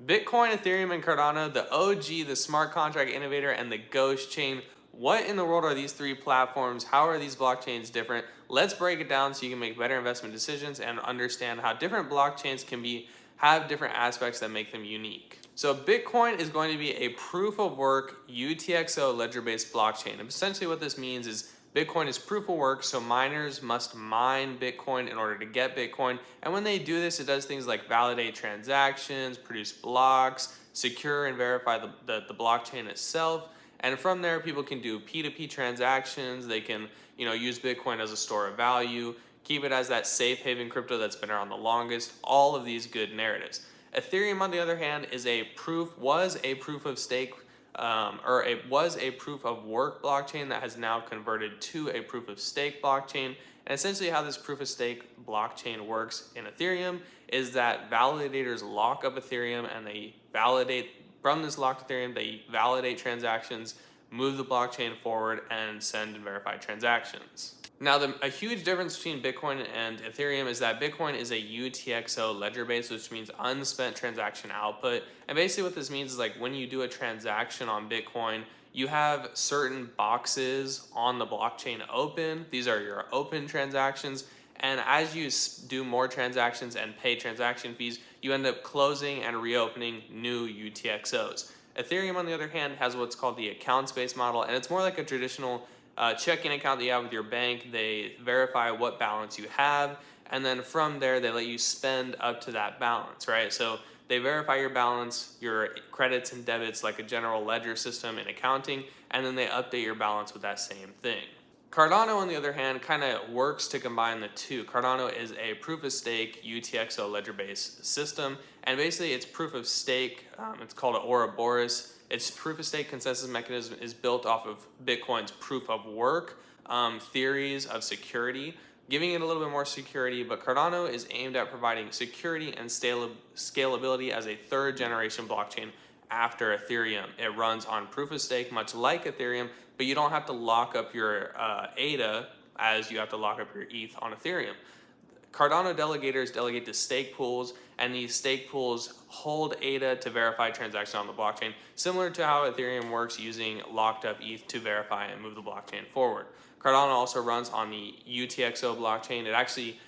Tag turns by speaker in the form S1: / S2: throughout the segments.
S1: Bitcoin, Ethereum, and Cardano, the OG, the smart contract innovator, and the Ghost chain. What in the world are these three platforms? How are these blockchains different? Let's break it down so you can make better investment decisions and understand how different blockchains can have different aspects that make them unique. So Bitcoin is going to be a proof of work UTXO ledger-based blockchain. And essentially what this means is Bitcoin is proof of work, so miners must mine Bitcoin in order to get Bitcoin. And when they do this, it does things like validate transactions, produce blocks, secure and verify the blockchain itself. And from there, people can do P2P transactions. They can, use Bitcoin as a store of value, keep it as that safe haven crypto that's been around the longest. All of these good narratives. Ethereum, on the other hand, was a proof of stake, or it was a proof of work blockchain that has now converted to a proof of stake blockchain. And essentially how this proof of stake blockchain works in Ethereum is that validators lock up Ethereum and they validate from this locked Ethereum, they validate transactions, move the blockchain forward, and send and verify transactions. Now, a huge difference between Bitcoin and Ethereum is that Bitcoin is a UTXO ledger base, which means unspent transaction output. And basically what this means is like when you do a transaction on Bitcoin, you have certain boxes on the blockchain open. These are your open transactions. And as you do more transactions and pay transaction fees, you end up closing and reopening new UTXOs. Ethereum, on the other hand, has what's called the accounts-based model, and it's more like a traditional checking account that you have with your bank. They verify what balance you have, and then from there, they let you spend up to that balance, right? So they verify your balance, your credits and debits, like a general ledger system in accounting, and then they update your balance with that same thing. Cardano, on the other hand, kind of works to combine the two. Cardano is a proof of stake UTXO ledger-based system, and basically it's proof of stake. It's called an Ouroboros. Its proof of stake consensus mechanism is built off of Bitcoin's proof of work theories of security, giving it a little bit more security. But Cardano is aimed at providing security and scalability as a third generation blockchain after Ethereum. It runs on proof of stake, much like Ethereum, but you don't have to lock up your ADA as you have to lock up your ETH on Ethereum. Cardano delegators delegate to stake pools, and these stake pools hold ADA to verify transactions on the blockchain, similar to how Ethereum works using locked up ETH to verify and move the blockchain forward. Cardano also runs on the UTXO blockchain. It actually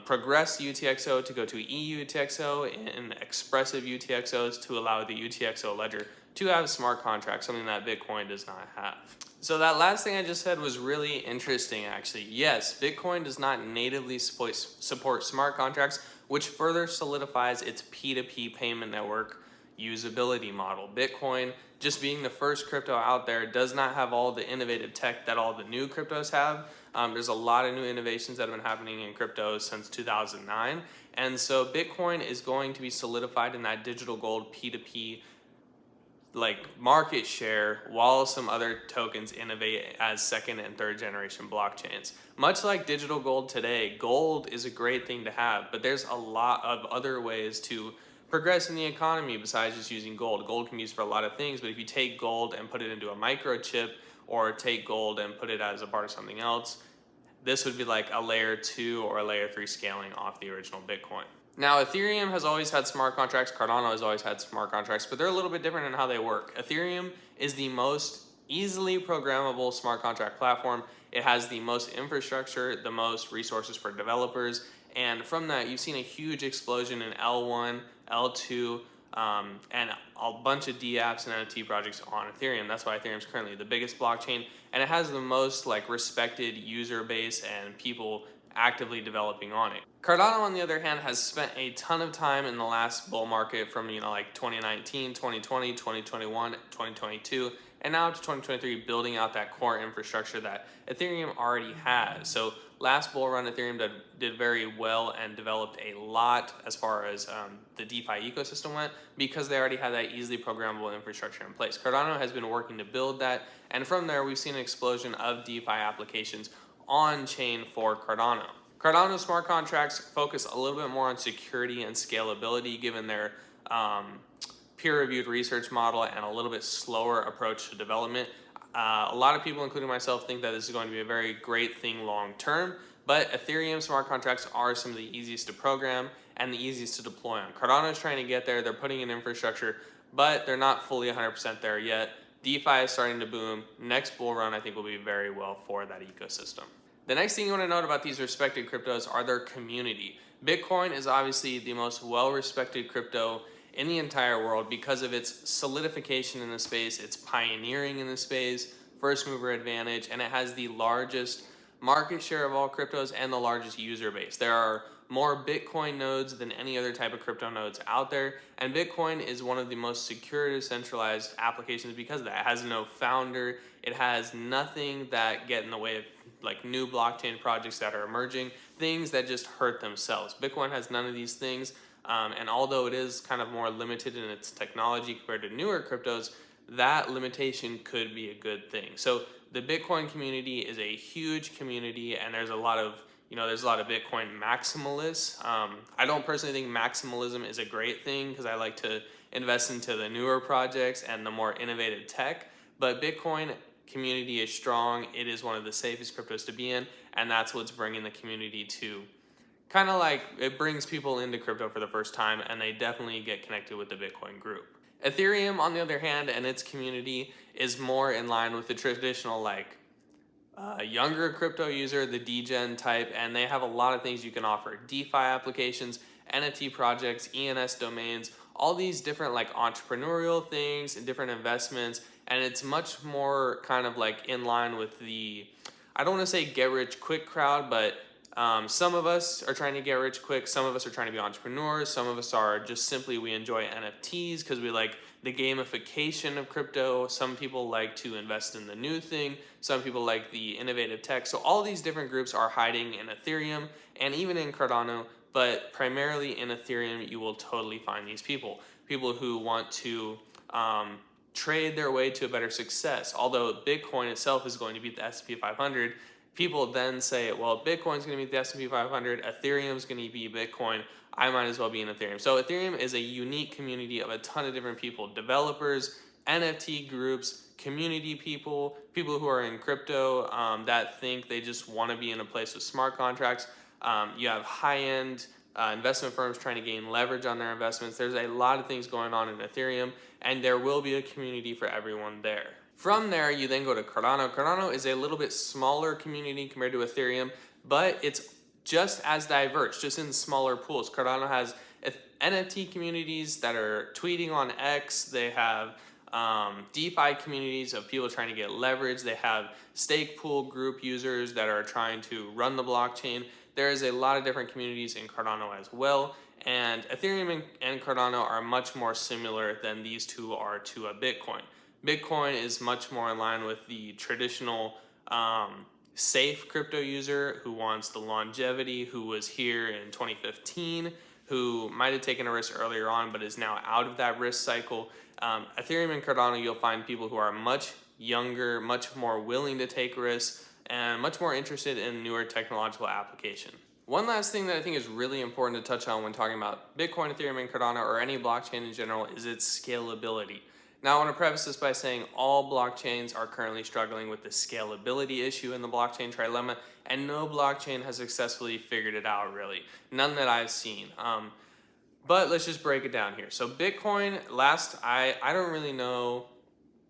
S1: progressed UTXO to go to eUTXO and expressive UTXOs to allow the UTXO ledger to have smart contracts, something that Bitcoin does not have. So that last thing I just said was really interesting, actually. Yes, Bitcoin does not natively support smart contracts, which further solidifies its P2P payment network usability model. Bitcoin, just being the first crypto out there, does not have all the innovative tech that all the new cryptos have. There's a lot of new innovations that have been happening in crypto since 2009. And so Bitcoin is going to be solidified in that digital gold P2P market share, while some other tokens innovate as second and third generation blockchains. Much like digital gold today, gold is a great thing to have, but there's a lot of other ways to progress in the economy besides just using gold. Gold can be used for a lot of things, but if you take gold and put it into a microchip, or take gold and put it as a part of something else, this would be like a layer 2 or a layer 3 scaling off the original Bitcoin. Now, Ethereum has always had smart contracts. Cardano has always had smart contracts, but they're a little bit different in how they work. Ethereum is the most easily programmable smart contract platform. It has the most infrastructure, the most resources for developers, and from that, you've seen a huge explosion in L1, L2, and a bunch of dApps and NFT projects on Ethereum. That's why Ethereum is currently the biggest blockchain, and it has the most respected user base and people actively developing on it. Cardano, on the other hand, has spent a ton of time in the last bull market from 2019, 2020, 2021, 2022, and now to 2023, building out that core infrastructure that Ethereum already has. So last bull run, Ethereum did very well and developed a lot as far as the DeFi ecosystem went, because they already had that easily programmable infrastructure in place. Cardano has been working to build that, and from there, we've seen an explosion of DeFi applications on-chain for Cardano. Cardano smart contracts focus a little bit more on security and scalability, given their peer-reviewed research model and a little bit slower approach to development. A lot of people, including myself, think that this is going to be a very great thing long-term, but Ethereum smart contracts are some of the easiest to program, and the easiest to deploy on. Cardano is trying to get there. They're putting in infrastructure, but they're not fully 100% there yet. DeFi is starting to boom. Next bull run, I think, will be very well for that ecosystem. The next thing you want to note about these respected cryptos are their community. Bitcoin is obviously the most well-respected crypto in the entire world because of its solidification in the space, its pioneering in the space, first mover advantage, and it has the largest market share of all cryptos and the largest user base. There are more Bitcoin nodes than any other type of crypto nodes out there, and Bitcoin is one of the most secure decentralized applications because of that. It has no founder, it has nothing that get in the way of like new blockchain projects that are emerging, things that just hurt themselves. Bitcoin has none of these things, and although it is kind of more limited in its technology compared to newer cryptos, that limitation could be a good thing. So the Bitcoin community is a huge community, and there's a lot of Bitcoin maximalists. I don't personally think maximalism is a great thing because I like to invest into the newer projects and the more innovative tech. But Bitcoin community is strong. It is one of the safest cryptos to be in, and that's what's bringing the community to kind of like it brings people into crypto for the first time, and they definitely get connected with the Bitcoin group. Ethereum, on the other hand, and its community is more in line with the traditional younger crypto user, the degen type, and they have a lot of things you can offer. DeFi applications, NFT projects, ENS domains, all these different like entrepreneurial things and different investments, and it's much more kind of like in line with the, I don't want to say get rich quick crowd, but some of us are trying to get rich quick, some of us are trying to be entrepreneurs, some of us are just simply we enjoy NFTs because we like the gamification of crypto. Some people like to invest in the new thing, some people like the innovative tech. So all these different groups are hiding in Ethereum and even in Cardano, but primarily in Ethereum you will totally find these people who want to trade their way to a better success. Although Bitcoin itself is going to beat the S&P 500, people then say, well, Bitcoin's going to beat the S&P 500, Ethereum's going to beat Bitcoin, I might as well be in Ethereum. So Ethereum is a unique community of a ton of different people, developers, NFT groups, community people, people who are in crypto that think they just want to be in a place with smart contracts. You have high-end investment firms trying to gain leverage on their investments. There's a lot of things going on in Ethereum, and there will be a community for everyone there. From there, you then go to Cardano. Cardano is a little bit smaller community compared to Ethereum, but it's just as diverse, just in smaller pools. Cardano has NFT communities that are tweeting on X. They have DeFi communities of people trying to get leverage. They have stake pool group users that are trying to run the blockchain. There is a lot of different communities in Cardano as well. And Ethereum and Cardano are much more similar than these two are to a Bitcoin. Bitcoin is much more in line with the traditional safe crypto user who wants the longevity, who was here in 2015, who might have taken a risk earlier on but is now out of that risk cycle. Ethereum and Cardano, you'll find people who are much younger, much more willing to take risks, and much more interested in newer technological application. One last thing that I think is really important to touch on when talking about Bitcoin, Ethereum, and Cardano, or any blockchain in general, is its scalability. Now, I want to preface this by saying all blockchains are currently struggling with the scalability issue in the blockchain trilemma, and no blockchain has successfully figured it out, really. None that I've seen. But let's just break it down here. So Bitcoin, I don't really know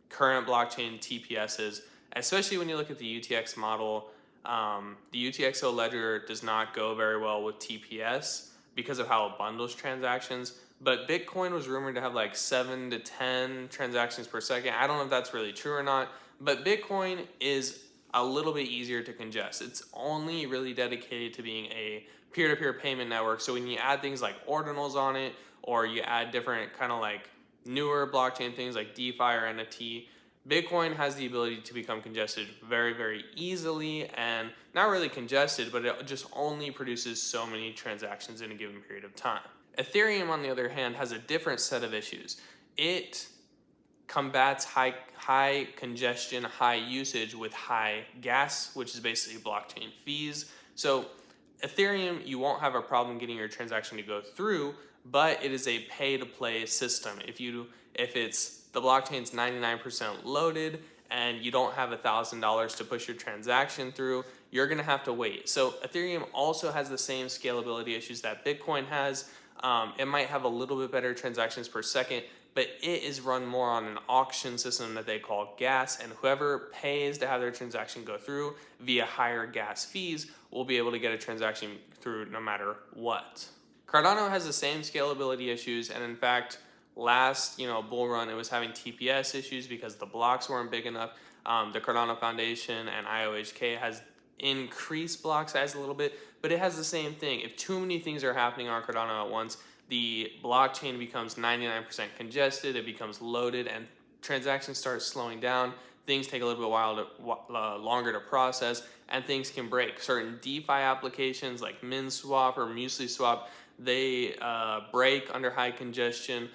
S1: current blockchain TPSs, especially when you look at the UTX model. The UTXO ledger does not go very well with TPS because of how it bundles transactions. But Bitcoin was rumored to have like 7 to 10 transactions per second. I don't know if that's really true or not, but Bitcoin is a little bit easier to congest. It's only really dedicated to being a peer-to-peer payment network. So when you add things like ordinals on it, or you add different kind of like newer blockchain things like DeFi or NFT, Bitcoin has the ability to become congested very, very easily, and not really congested, but it just only produces so many transactions in a given period of time. Ethereum, on the other hand, has a different set of issues. It combats high congestion, high usage with high gas, which is basically blockchain fees. So Ethereum, you won't have a problem getting your transaction to go through, but it is a pay-to-play system. If it's the blockchain's 99% loaded and you don't have $1,000 to push your transaction through, you're going to have to wait. So Ethereum also has the same scalability issues that Bitcoin has. It might have a little bit better transactions per second, but it is run more on an auction system that they call gas, and whoever pays to have their transaction go through via higher gas fees will be able to get a transaction through no matter what. Cardano has the same scalability issues, and in fact, last bull run, it was having TPS issues because the blocks weren't big enough. The Cardano Foundation and IOHK has increased block size a little bit, but it has the same thing. If too many things are happening on Cardano at once, the blockchain becomes 99% congested, it becomes loaded, and transactions start slowing down. Things take a little bit longer to process, and things can break. Certain DeFi applications like MinSwap or MuesliSwap, they break under high congestion.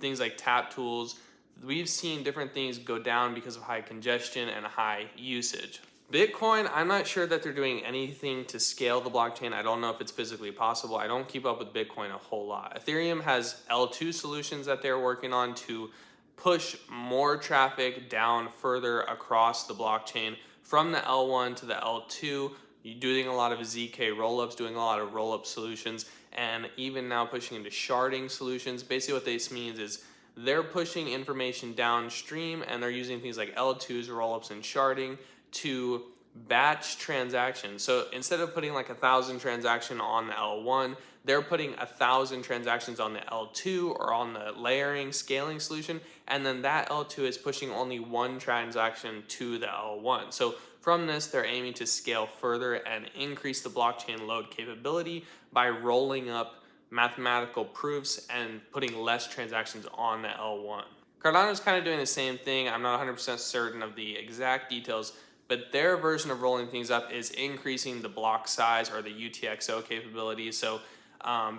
S1: Things like tap tools, we've seen different things go down because of high congestion and high usage. Bitcoin, I'm not sure that they're doing anything to scale the blockchain. I don't know if it's physically possible. I don't keep up with Bitcoin a whole lot. Ethereum has L2 solutions that they're working on to push more traffic down further across the blockchain from the L1 to the L2. You're doing a lot of ZK rollups, doing a lot of rollup solutions, and even now pushing into sharding solutions. Basically what this means is they're pushing information downstream, and they're using things like L2s, rollups, and sharding to batch transactions. So instead of putting like 1,000 transactions on the L1, they're putting 1,000 transactions on the L2 or on the layering scaling solution, and then that L2 is pushing only one transaction to the L1. So from this, they're aiming to scale further and increase the blockchain load capability by rolling up mathematical proofs and putting less transactions on the L1. Cardano is kind of doing the same thing. I'm not 100% certain of the exact details, but their version of rolling things up is increasing the block size or the UTXO capability. So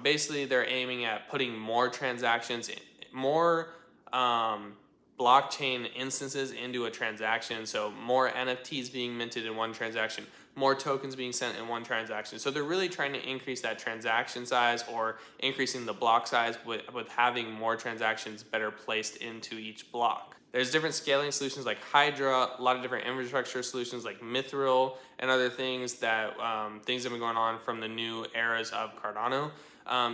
S1: basically they're aiming at putting more transactions, more blockchain instances into a transaction. So more NFTs being minted in one transaction, more tokens being sent in one transaction. So they're really trying to increase that transaction size or increasing the block size with having more transactions better placed into each block. There's different scaling solutions like Hydra, a lot of different infrastructure solutions like Mithril, and other things that things have been going on from the new eras of Cardano.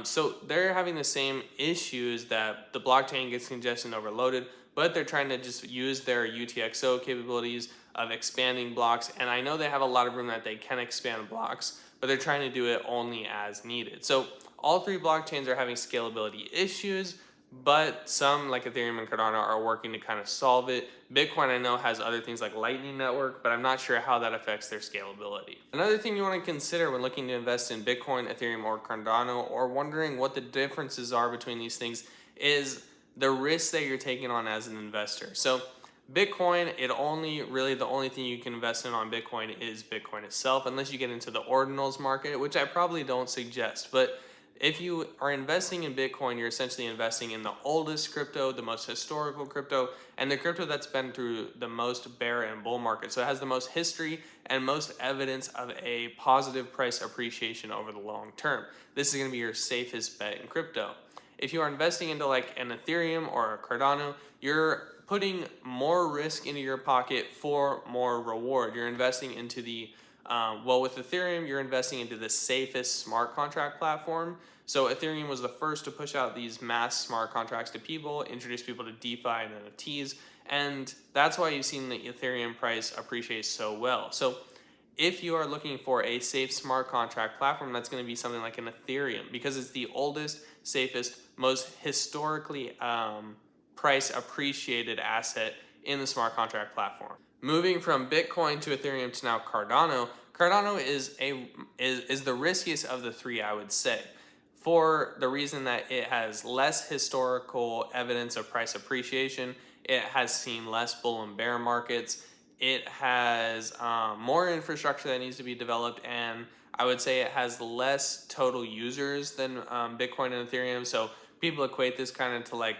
S1: So they're having the same issues that the blockchain gets congestion overloaded, but they're trying to just use their UTXO capabilities of expanding blocks. And I know they have a lot of room that they can expand blocks, but they're trying to do it only as needed. So all three blockchains are having scalability issues, but some like Ethereum and Cardano are working to kind of solve it. Bitcoin, I know, has other things like Lightning Network, but I'm not sure how that affects their scalability. Another thing you want to consider when looking to invest in Bitcoin, Ethereum, or Cardano, or wondering what the differences are between these things, is the risk that you're taking on as an investor. So Bitcoin, the only thing you can invest in on Bitcoin is Bitcoin itself, unless you get into the ordinals market, which I probably don't suggest. But if you are investing in Bitcoin, you're essentially investing in the oldest crypto, the most historical crypto, and the crypto that's been through the most bear and bull market. So it has the most history and most evidence of a positive price appreciation over the long term. This is going to be your safest bet in crypto. If you are investing into like an Ethereum or a Cardano, you're putting more risk into your pocket for more reward. You're investing into with Ethereum, you're investing into the safest smart contract platform. So Ethereum was the first to push out these mass smart contracts to people, introduce people to DeFi and NFTs, and that's why you've seen the Ethereum price appreciate so well. So if you are looking for a safe smart contract platform, that's going to be something like an Ethereum, because it's the oldest, safest, most historically price appreciated asset in the smart contract platform. Moving from Bitcoin to Ethereum to now Cardano, Cardano is the riskiest of the three, I would say, for the reason that it has less historical evidence of price appreciation. It has seen less bull and bear markets. It has more infrastructure that needs to be developed, and I would say it has less total users than Bitcoin and Ethereum. So people equate this kind of to like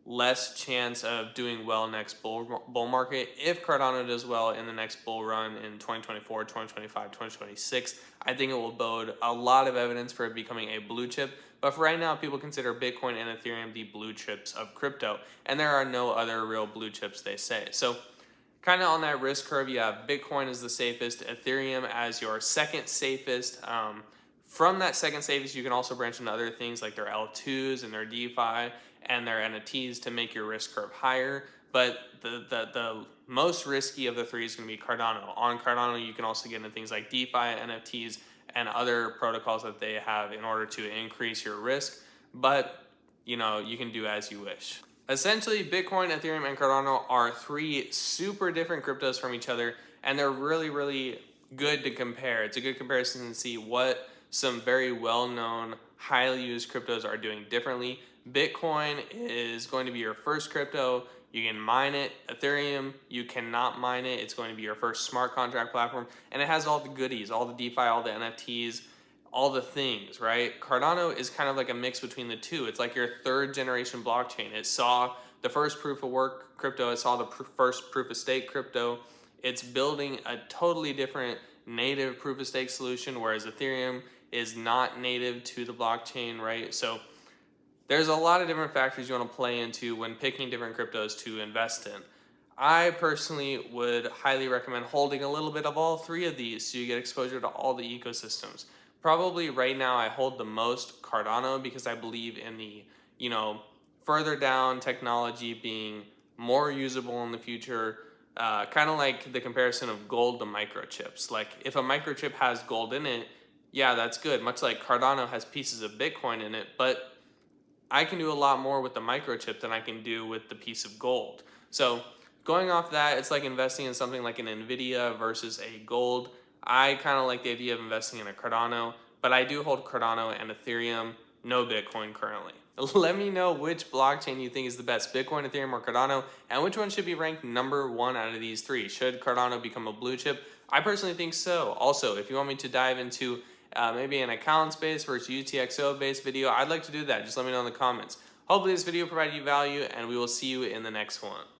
S1: less chance of doing well next bull market. If Cardano does well in the next bull run in 2024, 2025, 2026, I think it will bode a lot of evidence for it becoming a blue chip. But for right now, people consider Bitcoin and Ethereum the blue chips of crypto, and there are no other real blue chips, they say. So Kind of on that risk curve, you have Bitcoin as the safest, Ethereum as your second safest. From that second safest, you can also branch into other things like their L2s and their DeFi and their NFTs to make your risk curve higher. But the most risky of the three is going to be Cardano. On Cardano, you can also get into things like DeFi, NFTs, and other protocols that they have in order to increase your risk. But you can do as you wish. Essentially, Bitcoin, Ethereum, and Cardano are three super different cryptos from each other, and they're really, really good to compare. It's a good comparison to see what some very well-known, highly used cryptos are doing differently. Bitcoin is going to be your first crypto. You can mine it. Ethereum, you cannot mine it. It's going to be your first smart contract platform, and it has all the goodies, all the DeFi, all the NFTs, all the things, right? Cardano is kind of like a mix between the two. It's like your third generation blockchain. It saw the first proof of work crypto, it saw the first proof of stake crypto. It's building a totally different native proof of stake solution, whereas Ethereum is not native to the blockchain, right? So there's a lot of different factors you want to play into when picking different cryptos to invest in. I personally would highly recommend holding a little bit of all three of these so you get exposure to all the ecosystems. Probably right now I hold the most Cardano because I believe in the, further down technology being more usable in the future. Kind of like the comparison of gold to microchips. Like if a microchip has gold in it, yeah, that's good. Much like Cardano has pieces of Bitcoin in it, but I can do a lot more with the microchip than I can do with the piece of gold. So going off that, it's like investing in something like an Nvidia versus a gold. I kind of like the idea of investing in a Cardano, but I do hold Cardano and Ethereum, no Bitcoin currently. Let me know which blockchain you think is the best, Bitcoin, Ethereum, or Cardano, and which one should be ranked number one out of these three. Should Cardano become a blue chip? I personally think so. Also, if you want me to dive into maybe an accounts-based versus UTXO-based video, I'd like to do that. Just let me know in the comments. Hopefully this video provided you value, and we will see you in the next one.